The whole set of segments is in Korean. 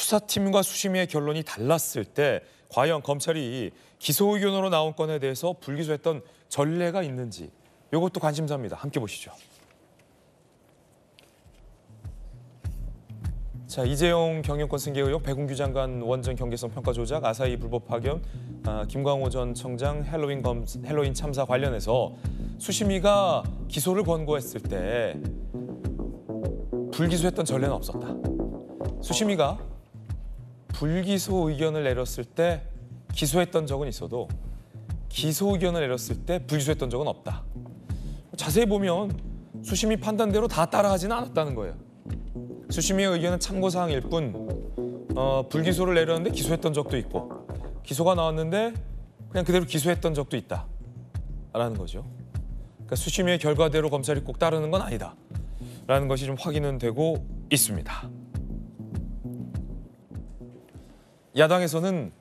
수사팀과 수심위의 결론이 달랐을 때 과연 검찰이 기소 의견으로 나온 건에 대해서 불기소했던 전례가 있는지 이것도 관심사입니다. 함께 보시죠. 자, 이재용 경영권 승계 의혹, 백운규 장관 원전 경계성 평가 조작, 아사히 불법 파견, 김광호 전 청장 헬로윈 참사 관련해서 수심위가 기소를 권고했을 때 불기소했던 전례는 없었다. 수심위가 불기소 의견을 내렸을 때 기소했던 적은 있어도 기소 의견을 내렸을 때 불기소했던 적은 없다. 자세히 보면 수심위 판단대로 다 따라하지는 않았다는 거예요. 수심위의 의견은 참고사항일 뿐 불기소를 내렸는데 기소했던 적도 있고 기소가 나왔는데 그냥 그대로 기소했던 적도 있다라는 거죠. 그러니까 수심위의 결과대로 검찰이 꼭 따르는 건 아니다라는 것이 좀 확인은 되고 있습니다. 야당에서는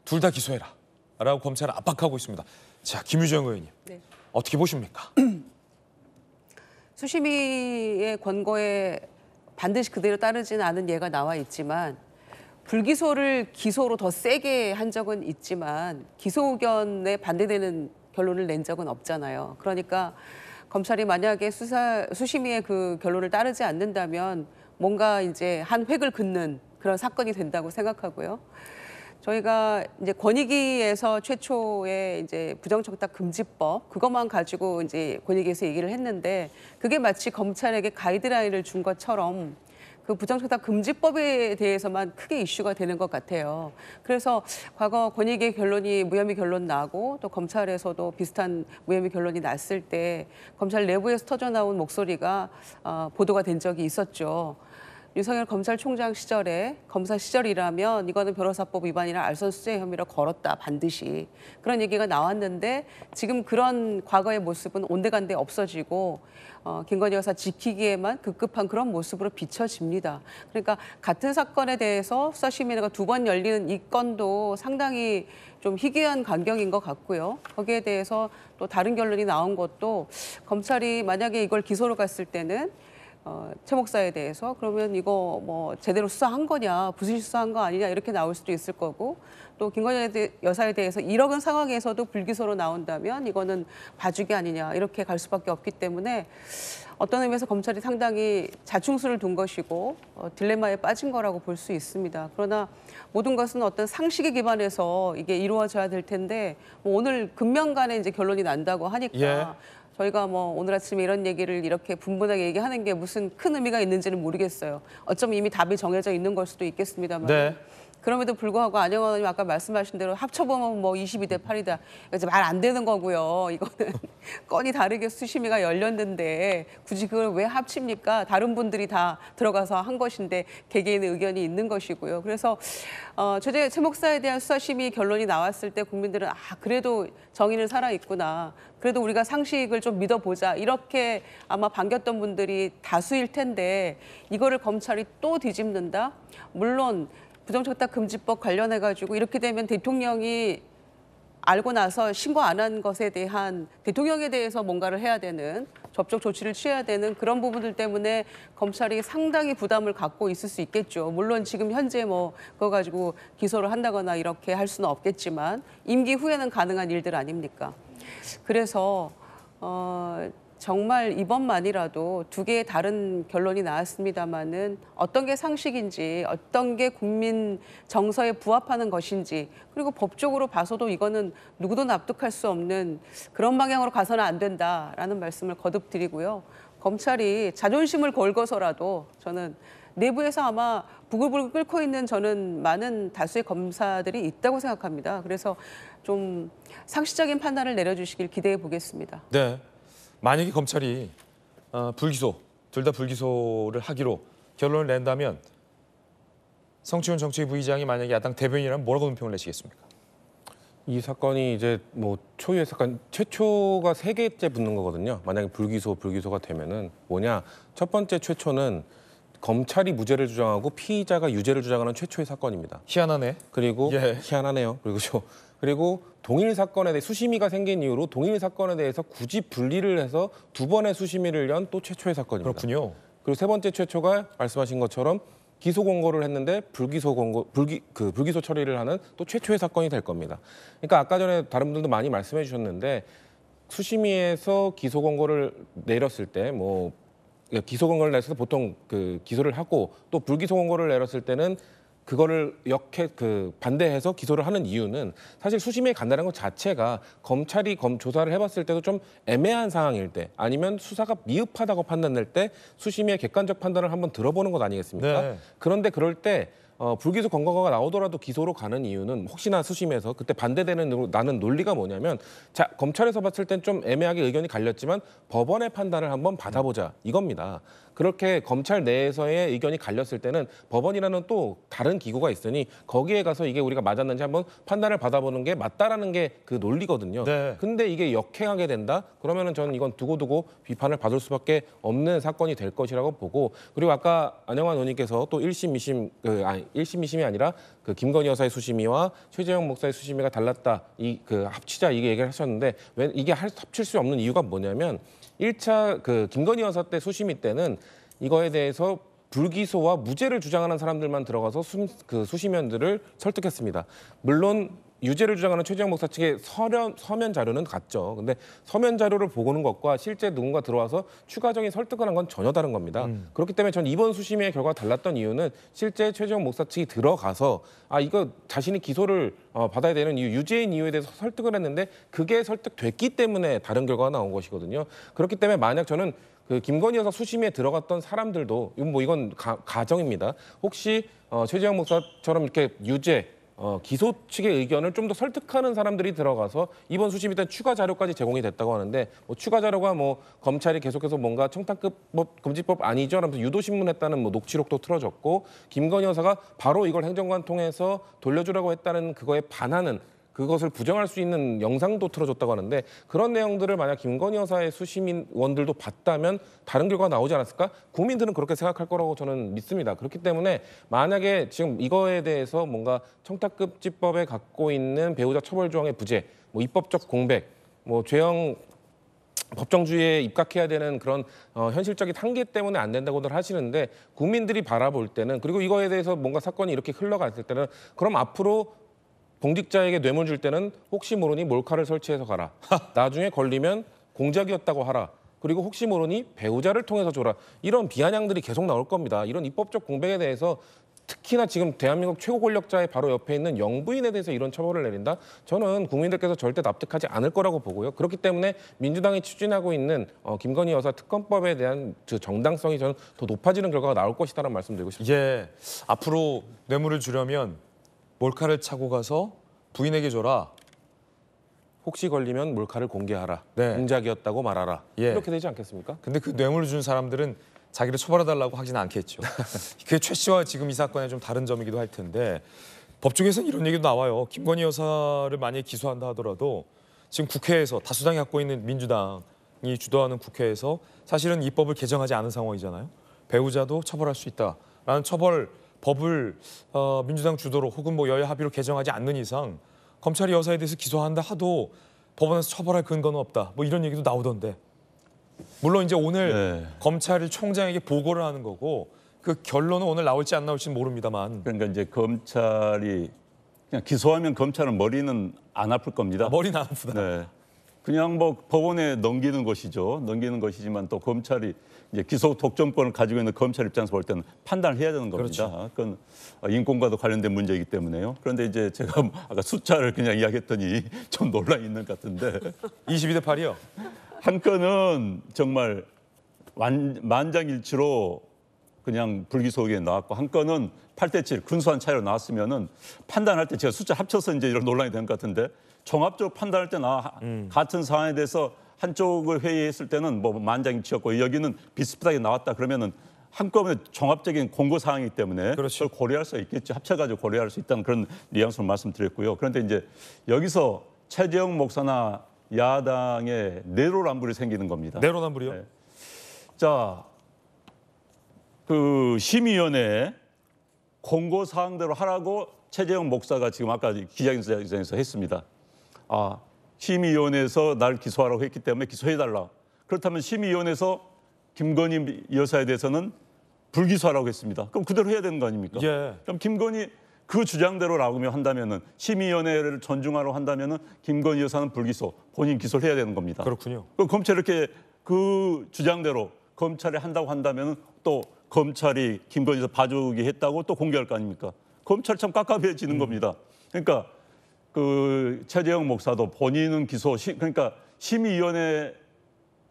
둘 다 기소해라라고 검찰을 압박하고 있습니다. 자, 김유정 의원님, 네. 어떻게 보십니까? 수심위의 권고에 반드시 그대로 따르지는 않은 예가 나와 있지만 불기소를 기소로 더 세게 한 적은 있지만 기소 의견에 반대되는 결론을 낸 적은 없잖아요. 그러니까 검찰이 만약에 수심위의 그 결론을 따르지 않는다면 뭔가 이제 한 획을 긋는 그런 사건이 된다고 생각하고요. 저희가 이제 권익위에서 최초의 이제 부정청탁 금지법 그것만 가지고 이제 권익위에서 얘기를 했는데 그게 마치 검찰에게 가이드라인을 준 것처럼 그 부정청탁 금지법에 대해서만 크게 이슈가 되는 것 같아요. 그래서 과거 권익위의 결론이 무혐의 결론 나고 또 검찰에서도 비슷한 무혐의 결론이 났을 때 검찰 내부에서 터져나온 목소리가 보도가 된 적이 있었죠. 윤석열 검찰총장 시절에 검사 시절이라면 이거는 변호사법 위반이나 알선수재 혐의로 걸었다 반드시 그런 얘기가 나왔는데 지금 그런 과거의 모습은 온데간데 없어지고 김건희 여사 지키기에만 급급한 그런 모습으로 비춰집니다. 그러니까 같은 사건에 대해서 수사심의회가 2번 열리는 이 건도 상당히 좀 희귀한 광경인 것 같고요. 거기에 대해서 또 다른 결론이 나온 것도 검찰이 만약에 이걸 기소로 갔을 때는 최 목사에 대해서 그러면 이거 뭐 제대로 수사한 거냐, 부실 수사한 거 아니냐 이렇게 나올 수도 있을 거고 또 김건희 여사에 대해서 이런 상황에서도 불기소로 나온다면 이거는 봐주기 아니냐 이렇게 갈 수밖에 없기 때문에 어떤 의미에서 검찰이 상당히 자충수를 둔 것이고 딜레마에 빠진 거라고 볼 수 있습니다. 그러나 모든 것은 어떤 상식에 기반해서 이게 이루어져야 될 텐데 뭐 오늘 금명간에 이제 결론이 난다고 하니까 예. 저희가 뭐 오늘 아침에 이런 얘기를 이렇게 분분하게 얘기하는 게 무슨 큰 의미가 있는지는 모르겠어요. 어쩌면 이미 답이 정해져 있는 걸 수도 있겠습니다만. 네. 그럼에도 불구하고 안영 의원님 아까 말씀하신 대로 합쳐보면 뭐 22대 8이다. 이제 말 안 되는 거고요. 이거는 건이 다르게 수심위가 열렸는데 굳이 그걸 왜 합칩니까? 다른 분들이 다 들어가서 한 것인데 개개인의 의견이 있는 것이고요. 그래서 최 목사에 대한 수사심의 결론이 나왔을 때 국민들은 그래도 정의는 살아있구나. 그래도 우리가 상식을 좀 믿어보자. 이렇게 아마 반겼던 분들이 다수일 텐데 이거를 검찰이 또 뒤집는다? 물론 부정청탁 금지법 관련해가지고 이렇게 되면 대통령이 알고 나서 신고 안 한 것에 대한 대통령에 대해서 뭔가를 해야 되는 법적 조치를 취해야 되는 그런 부분들 때문에 검찰이 상당히 부담을 갖고 있을 수 있겠죠. 물론 지금 현재 뭐 그거 가지고 기소를 한다거나 이렇게 할 수는 없겠지만 임기 후에는 가능한 일들 아닙니까? 그래서 정말 이번만이라도 2개의 다른 결론이 나왔습니다마는 어떤 게 상식인지 어떤 게 국민 정서에 부합하는 것인지 그리고 법적으로 봐서도 이거는 누구도 납득할 수 없는 그런 방향으로 가서는 안 된다라는 말씀을 거듭 드리고요. 검찰이 자존심을 걸고서라도 저는 내부에서 아마 부글부글 끓고 있는 저는 많은 다수의 검사들이 있다고 생각합니다. 그래서 좀 상식적인 판단을 내려주시길 기대해 보겠습니다. 네. 만약에 검찰이 불기소, 둘 다 불기소를 하기로 결론을 낸다면 성추현 정치위 부의장이 만약에 야당 대변인이라면 뭐라고 논평을 내시겠습니까? 이 사건이 이제 뭐 초유의 사건 최초가 3개째 붙는 거거든요. 만약에 불기소가 되면은 뭐냐? 첫 번째 최초는 검찰이 무죄를 주장하고 피의자가 유죄를 주장하는 최초의 사건입니다. 희한하네. 그리고 희한하네요. 그리고 동일 사건에 대해 수심위가 생긴 이후로 동일 사건에 대해서 굳이 분리를 해서 2번의 수심위를 연 또 최초의 사건입니다. 그렇군요. 그리고 3번째 최초가 말씀하신 것처럼 기소 권고를 했는데 불기소 처리를 하는 또 최초의 사건이 될 겁니다. 그러니까 아까 전에 다른 분들도 많이 말씀해 주셨는데 수심위에서 기소 권고를 내렸을 때 뭐 기소 권고를 내서 보통 그 기소를 하고 또 불기소 권고를 내렸을 때는 그거를 반대해서 기소를 하는 이유는 사실 수심위에 간다는 것 자체가 검찰이 조사를 해봤을 때도 좀 애매한 상황일 때 아니면 수사가 미흡하다고 판단될 때 수심위의 객관적 판단을 한번 들어보는 것 아니겠습니까? 네. 그런데 그럴 때 불기소 권고가 나오더라도 기소로 가는 이유는 혹시나 수심에서 그때 반대되는 나는 논리가 뭐냐면 자 검찰에서 봤을 땐 좀 애매하게 의견이 갈렸지만 법원의 판단을 한번 받아보자 이겁니다. 그렇게 검찰 내에서의 의견이 갈렸을 때는 법원이라는 또 다른 기구가 있으니 거기에 가서 이게 우리가 맞았는지 한번 판단을 받아보는 게 맞다라는 게 그 논리거든요. 네. 근데 이게 역행하게 된다? 그러면은 저는 이건 두고두고 비판을 받을 수밖에 없는 사건이 될 것이라고 보고 그리고 아까 안영환 의원님께서 또 1심, 2심, 1심, 2심이 아니라 그 김건희 여사의 수심위와 최재형 목사의 수심위가 달랐다. 합치자 이게 얘기를 하셨는데 왜 이게 합칠 수 없는 이유가 뭐냐면 1차 그 김건희 여사 때 수심위 때는 이거에 대해서 불기소와 무죄를 주장하는 사람들만 들어가서 수심위원들을 설득했습니다. 물론 유죄를 주장하는 최재형 목사 측의 서면 자료는 같죠. 근데 서면 자료를 보고는 것과 실제 누군가 들어와서 추가적인 설득을 한 건 전혀 다른 겁니다. 그렇기 때문에 전 이번 수심위의 결과가 달랐던 이유는 실제 최재형 목사 측이 들어가서 이거 자신이 기소를 받아야 되는 이유, 유죄인 이유에 대해서 설득을 했는데 그게 설득됐기 때문에 다른 결과가 나온 것이거든요. 그렇기 때문에 만약 저는 그 김건희 여사 수심위에 들어갔던 사람들도 이건 가정입니다. 혹시 최재형 목사처럼 이렇게 유죄 기소 측의 의견을 좀 더 설득하는 사람들이 들어가서 이번 수심위 때 추가 자료까지 제공이 됐다고 하는데 추가 자료가 검찰이 계속해서 뭔가 청탁급 금지법 아니죠? 하면서 유도신문했다는 녹취록도 틀어졌고 김건희 여사가 바로 이걸 행정관 통해서 돌려주라고 했다는 그거에 반하는 그것을 부정할 수 있는 영상도 틀어줬다고 하는데 그런 내용들을 만약 김건희 여사의 수심위원들도 봤다면 다른 결과가 나오지 않았을까? 국민들은 그렇게 생각할 거라고 저는 믿습니다. 그렇기 때문에 만약에 지금 이거에 대해서 뭔가 청탁급지법에 갖고 있는 배우자 처벌 조항의 부재, 입법적 공백, 죄형 법정주의에 입각해야 되는 그런 현실적인 한계 때문에 안 된다고들 하시는데 국민들이 바라볼 때는 그리고 이거에 대해서 뭔가 사건이 이렇게 흘러갔을 때는 그럼 앞으로 공직자에게 뇌물 줄 때는 혹시 모르니 몰카를 설치해서 가라. 나중에 걸리면 공작이었다고 하라. 그리고 혹시 모르니 배우자를 통해서 줘라. 이런 비아냥들이 계속 나올 겁니다. 이런 입법적 공백에 대해서 특히나 지금 대한민국 최고 권력자의 바로 옆에 있는 영부인에 대해서 이런 처벌을 내린다? 저는 국민들께서 절대 납득하지 않을 거라고 보고요. 그렇기 때문에 민주당이 추진하고 있는 김건희 여사 특검법에 대한 정당성이 저는 더 높아지는 결과가 나올 것이다라는 말씀드리고 싶습니다. 예, 앞으로 뇌물을 주려면 몰카를 차고 가서 부인에게 줘라. 혹시 걸리면 몰카를 공개하라. 네. 공작이었다고 말하라. 예. 이렇게 되지 않겠습니까? 근데 그 뇌물을 준 사람들은 자기를 처벌해달라고 하지는 않겠죠. 그게 최 씨와 지금 이 사건의 좀 다른 점이기도 할 텐데 법조계에서는 이런 얘기도 나와요. 김건희 여사를 만약에 기소한다 하더라도 지금 국회에서 다수당이 갖고 있는 민주당이 주도하는 국회에서 사실은 이 법을 개정하지 않은 상황이잖아요. 배우자도 처벌할 수 있다라는 법을 민주당 주도로 혹은 여야 합의로 개정하지 않는 이상 검찰이 여사에 대해서 기소한다 하도 법원에서 처벌할 근거는 없다. 이런 얘기도 나오던데. 물론 이제 오늘 검찰이 총장에게 보고를 하는 거고 그 결론은 오늘 나올지 안 나올지는 모릅니다만. 그러니까 이제 검찰이 그냥 기소하면 검찰은 머리는 안 아플 겁니다. 머리는 안 아프다. 네. 그냥 법원에 넘기는 것이죠. 넘기는 것이지만 또 검찰이 이제 기소 독점권을 가지고 있는 검찰 입장에서 볼 때는 판단을 해야 되는 겁니다. 그렇죠. 그건 인권과도 관련된 문제이기 때문에요. 그런데 이제 제가 아까 숫자를 그냥 이야기했더니 좀 논란이 있는 것 같은데 22대 8이요. 한 건은 정말 만장일치로 그냥 불기소 의견이 나왔고 한 건은 8대 7 근소한 차이로 나왔으면은 판단할 때 제가 숫자 합쳐서 이제 이런 논란이 된 것 같은데 종합적으로 판단할 때나 같은 사안에 대해서 한쪽을 회의했을 때는 만장일치였고 여기는 비슷하게 나왔다 그러면은 한꺼번에 종합적인 공고 사항이기 때문에 그렇죠. 그걸 고려할 수 있겠죠. 합쳐가지고 고려할 수 있다는 그런 뉘앙스를 말씀드렸고요. 그런데 이제 여기서 최재형 목사나 야당의 내로남불이 생기는 겁니다. 내로남불이요? 네. 자, 그 심의위원회 공고 사항대로 하라고 최재형 목사가 지금 아까 기자회견에서 했습니다. 심의위원회에서 날 기소하라고 했기 때문에 기소해달라. 그렇다면 심의위원회에서 김건희 여사에 대해서는 불기소하라고 했습니다. 그럼 그대로 해야 되는 거 아닙니까? 예. 그럼 김건희 그 주장대로라고 한다면은 심의위원회를 존중하라고 한다면은 김건희 여사는 불기소, 본인 기소를 해야 되는 겁니다. 그렇군요. 그럼 검찰이 이렇게 그 주장대로 검찰이 한다고 한다면은 또 검찰이 김건희 여사 봐주기 했다고 또 공개할 거 아닙니까? 검찰 참 깝깝해지는 겁니다. 그러니까 그 최재형 목사도 본인은 기소, 그러니까 심의위원회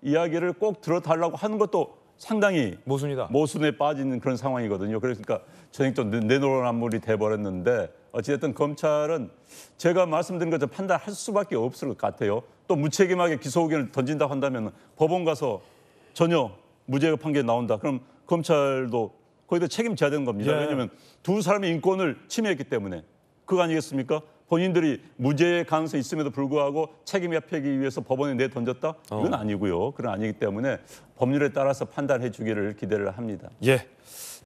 이야기를 꼭 들어달라고 하는 것도 상당히 모순이다. 모순에 빠지는 그런 상황이거든요. 그러니까 전액적 내노란물이 돼버렸는데 어찌됐든 검찰은 제가 말씀드린 것처럼 판단할 수밖에 없을 것 같아요. 또 무책임하게 기소 의견을 던진다고 한다면 법원 가서 전혀 무죄가 판결이 나온다. 그럼 검찰도 거기다 책임져야 되는 겁니다. 예. 왜냐하면 두 사람의 인권을 침해했기 때문에. 그거 아니겠습니까? 본인들이 무죄의 가능성이 있음에도 불구하고 책임 회피하기 위해서 법원에 내던졌다? 이건 아니고요. 그건 아니기 때문에 법률에 따라서 판단해 주기를 기대를 합니다. 예.